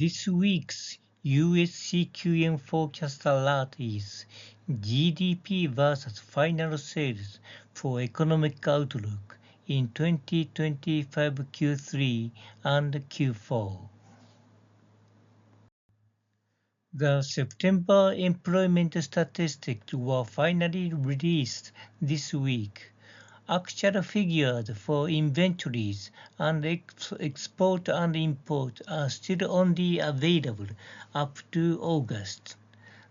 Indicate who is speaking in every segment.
Speaker 1: This week's US CQM forecast alert is GDP versus final sales for economic outlook in 2025 Q3 and Q4. The September employment statistics were finally released this week. Actual figures for inventories and export and import are still only available up to August.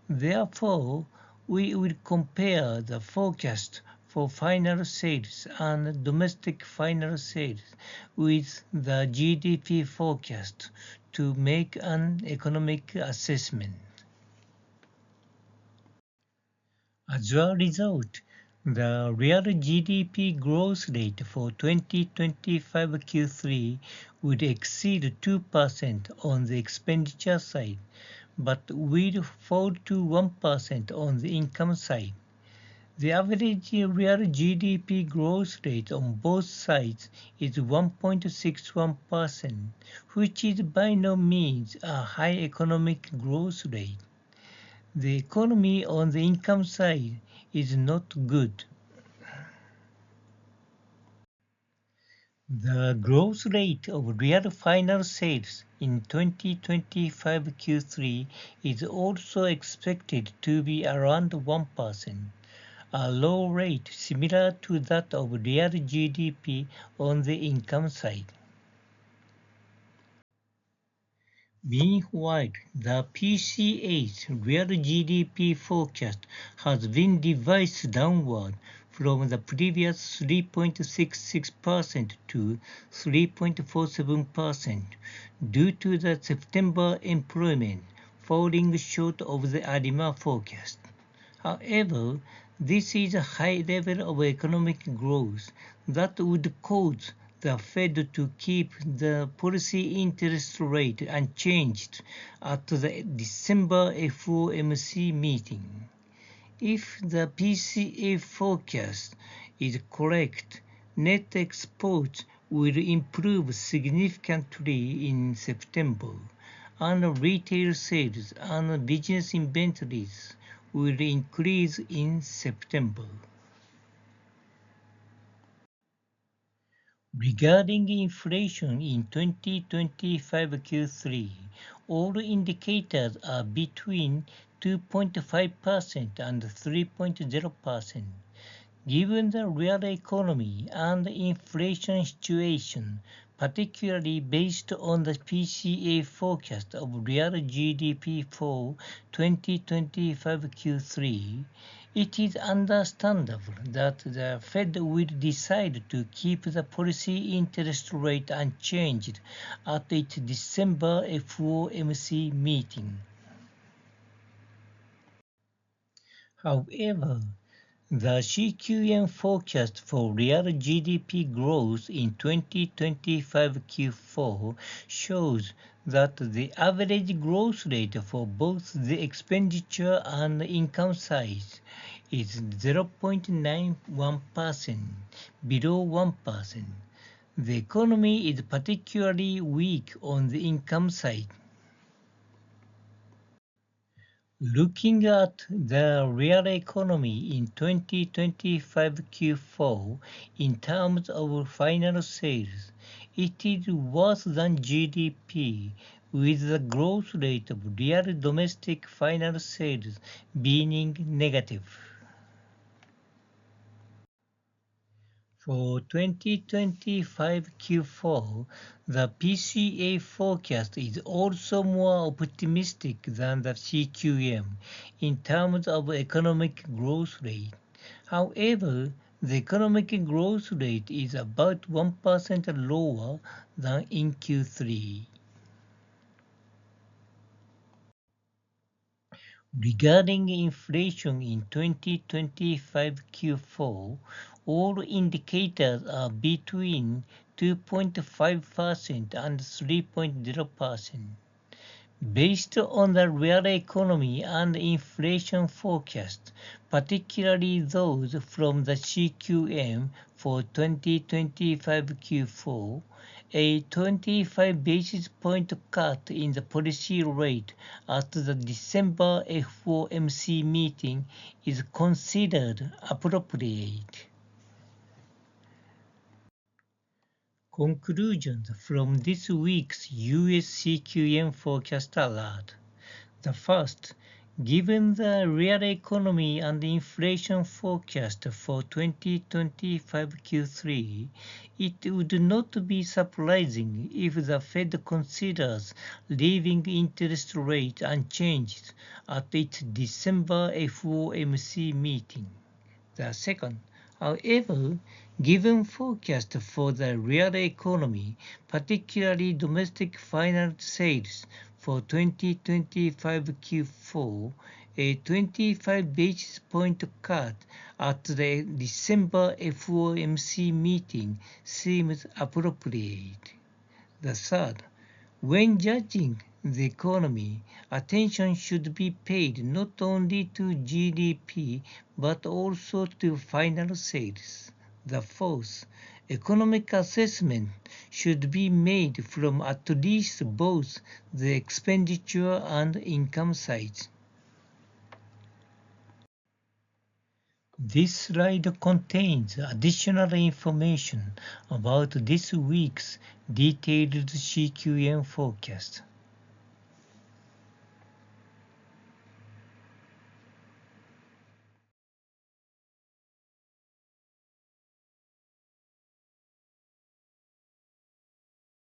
Speaker 1: Therefore, we will compare the forecast for final sales and domestic final sales with the GDP forecast to make an economic assessment. As a result, the real GDP growth rate for 2025 Q3 would exceed 2% on the expenditure side, but will fall to 1% on the income side. The average real GDP growth rate on both sides is 1.61%, which is by no means a high economic growth rate. The economy on the income side is not good. The growth rate of real final sales in 2025 Q3 is also expected to be around 1%, a low rate similar to that of real GDP on the income side. Meanwhile, the PCA's real GDP forecast has been revised downward from the previous 3.66% to 3.47% due to the September employment falling short of the ARIMA forecast. However, this is a high level of economic growth that would cause the Fed to keep the policy interest rate unchanged at the December FOMC meeting. If the PCA forecast is correct, net exports will improve significantly in September, and retail sales and business inventories will increase in September. Regarding inflation in 2025 Q3, all indicators are between 2.5% and 3.0%. Given the real economy and inflation situation, particularly based on the PCA forecast of real GDP for 2025 Q3, it is understandable that the Fed will decide to keep the policy interest rate unchanged at its December FOMC meeting. However, the CQM forecast for real GDP growth in 2025 Q4 shows that the average growth rate for both the expenditure and income sides is 0.91%, below 1%. The economy is particularly weak on the income side. Looking at the real economy in 2025 Q4 in terms of final sales, it is worse than GDP, with the growth rate of real domestic final sales being negative. For 2025 Q4, the PCA forecast is also more optimistic than the CQM in terms of economic growth rate. However, the economic growth rate is about 1% lower than in Q3. Regarding inflation in 2025 Q4, all indicators are between 2.5% and 3.0%. Based on the real economy and inflation forecast, particularly those from the CQM for 2025 Q4, A 25 basis point cut in the policy rate at the December FOMC meeting is considered appropriate. Conclusions from this week's US CQM forecast alert. The first, given the real economy and inflation forecast for 2025 Q3, it would not be surprising if the Fed considers leaving interest rate unchanged at its December FOMC meeting. The second, however, given forecast for the real economy, particularly domestic final sales for 2025 Q4, a 25 basis point cut at the December FOMC meeting seems appropriate. The third, when judging the economy, attention should be paid not only to GDP but also to final sales. The fourth, economic assessment should be made from at least both the expenditure and income sides. This slide contains additional information about this week's detailed CQM forecast.